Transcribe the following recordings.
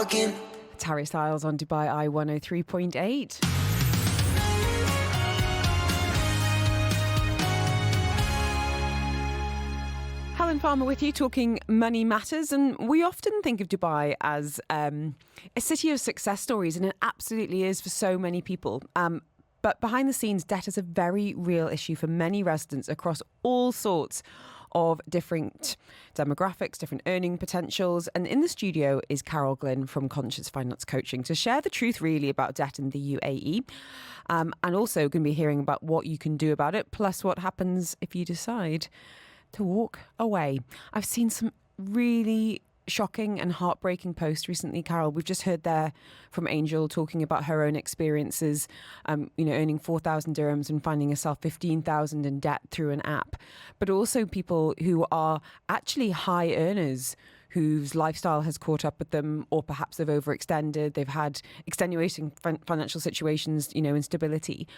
talking. It's Harry Styles on Dubai Eye 103.8. Helen Farmer with you, talking money matters. And we often think of Dubai as a city of success stories, and it absolutely is for so many people. But behind the scenes, debt is a very real issue for many residents across all sorts of different demographics, different earning potentials. And in the studio is Carol Glynn from Conscious Finance Coaching to share the truth really about debt in the UAE. And also going to be hearing about what you can do about it, plus what happens if you decide to walk away. I've seen some really shocking and heartbreaking posts recently, Carol. We've just heard there from Angel talking about her own experiences, earning 4,000 dirhams and finding herself 15,000 in debt through an app. But also people who are actually high earners whose lifestyle has caught up with them, or perhaps they've overextended, they've had extenuating financial situations, instability.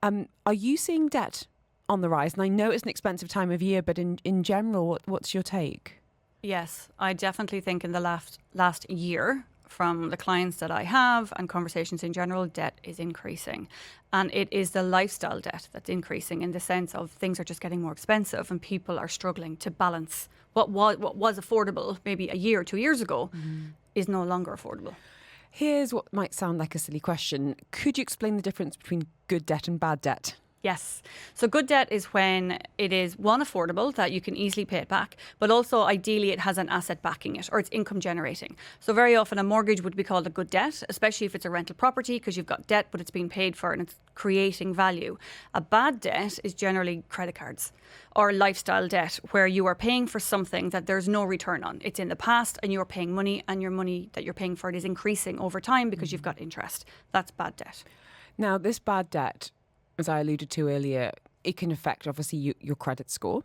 Are you seeing debt on the rise? And I know it's an expensive time of year, but in general, what's your take? Yes, I definitely think in the last year, from the clients that I have and conversations in general, debt is increasing. And it is the lifestyle debt that's increasing, in the sense of things are just getting more expensive and people are struggling to balance what was affordable maybe a year or 2 years ago is no longer affordable. Here's what might sound like a silly question. Could you explain the difference between good debt and bad debt? Yes. So good debt is when it is, one, affordable, that you can easily pay it back, but also ideally it has an asset backing it, or it's income generating. So very often a mortgage would be called a good debt, especially if it's a rental property, because you've got debt but it's being paid for and it's creating value. A bad debt is generally credit cards or lifestyle debt, where you are paying for something that there's no return on. It's in the past and you're paying money, and your money that you're paying for it is increasing over time because you've got interest. That's bad debt. Now, this bad debt, as I alluded to earlier, it can affect, obviously, your credit score,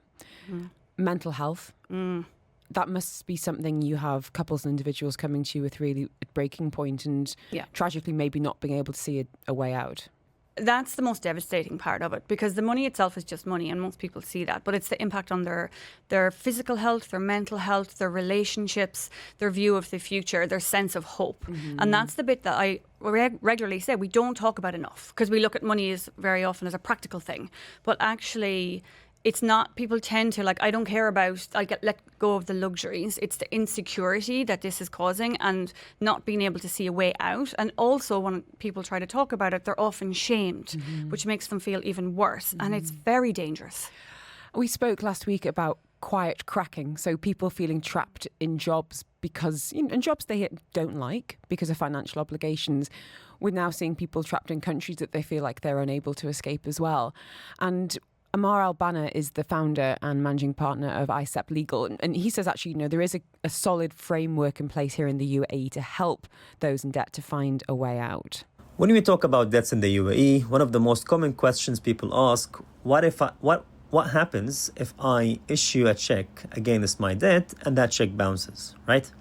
mental health. That must be something you have couples and individuals coming to you with really at breaking point and tragically maybe not being able to see a way out. That's the most devastating part of it, because the money itself is just money and most people see that, but it's the impact on their physical health, their mental health, their relationships, their view of the future, their sense of hope. And that's the bit that I regularly say we don't talk about enough, because we look at money as very often as a practical thing, but actually it's not. People tend to I don't care about, let go of the luxuries. It's the insecurity that this is causing and not being able to see a way out. And also when people try to talk about it, they're often shamed, which makes them feel even worse. And it's very dangerous. We spoke last week about quiet cracking. So people feeling trapped in jobs in jobs they don't like because of financial obligations. We're now seeing people trapped in countries that they feel like they're unable to escape as well. And Amar Al-Banna is the founder and managing partner of ICEP Legal. And he says, actually, there is a solid framework in place here in the UAE to help those in debt to find a way out. When we talk about debts in the UAE, one of the most common questions people ask, what happens if I issue a check against my debt and that check bounces, right?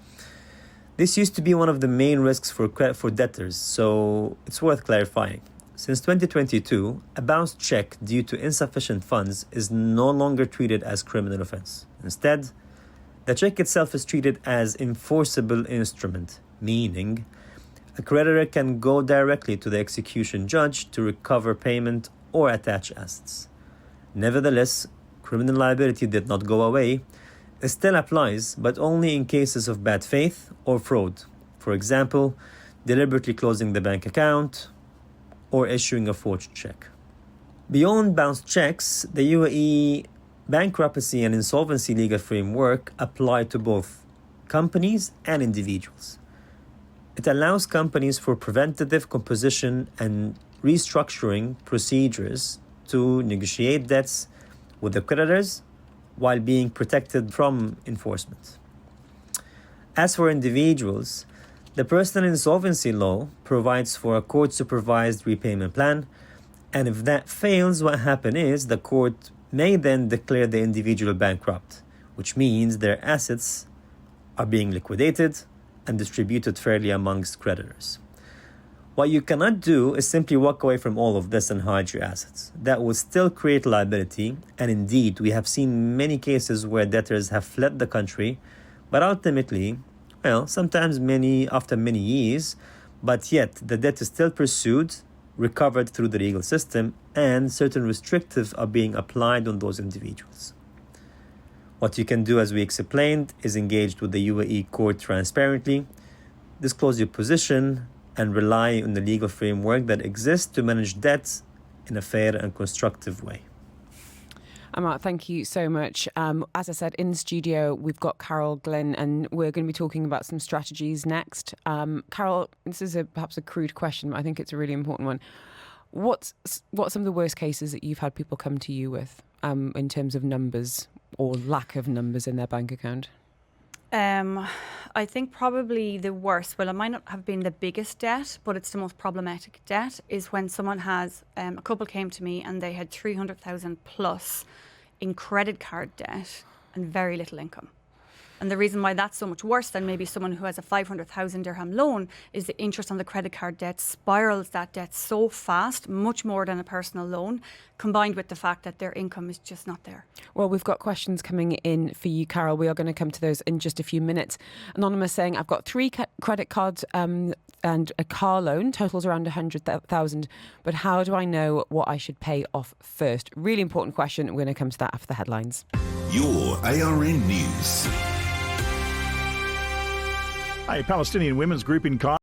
This used to be one of the main risks for debtors, so it's worth clarifying. Since 2022, a bounced check due to insufficient funds is no longer treated as criminal offense. Instead, the check itself is treated as enforceable instrument, meaning a creditor can go directly to the execution judge to recover payment or attach assets. Nevertheless, criminal liability did not go away. It still applies, but only in cases of bad faith or fraud. For example, deliberately closing the bank account or issuing a forged check. Beyond bounced checks, the UAE bankruptcy and insolvency legal framework apply to both companies and individuals. It allows companies for preventative composition and restructuring procedures to negotiate debts with the creditors while being protected from enforcement. As for individuals, the personal insolvency law provides for a court-supervised repayment plan, and if that fails, what happens is the court may then declare the individual bankrupt, which means their assets are being liquidated and distributed fairly amongst creditors. What you cannot do is simply walk away from all of this and hide your assets. That would still create liability, and indeed, we have seen many cases where debtors have fled the country, but ultimately, Well, sometimes after many years, but yet the debt is still pursued, recovered through the legal system, and certain restrictives are being applied on those individuals. What you can do, as we explained, is engage with the UAE court transparently, disclose your position, and rely on the legal framework that exists to manage debts in a fair and constructive way. Ammar, thank you so much. As I said, in the studio, we've got Carol Glynn, and we're going to be talking about some strategies next. Carol, this is perhaps a crude question, but I think it's a really important one. What's some of the worst cases that you've had people come to you with in terms of numbers or lack of numbers in their bank account? I think probably the worst, well, it might not have been the biggest debt, but it's the most problematic debt, is when someone has, a couple came to me and they had 300,000 plus in credit card debt and very little income. And the reason why that's so much worse than maybe someone who has a 500,000 dirham loan is the interest on the credit card debt spirals that debt so fast, much more than a personal loan, combined with the fact that their income is just not there. Well, we've got questions coming in for you, Carol. We are going to come to those in just a few minutes. Anonymous saying, I've got 3 credit cards and a car loan, totals around 100,000, but how do I know what I should pay off first? Really important question. We're going to come to that after the headlines. Your ARN News. A Palestinian women's group in Cairo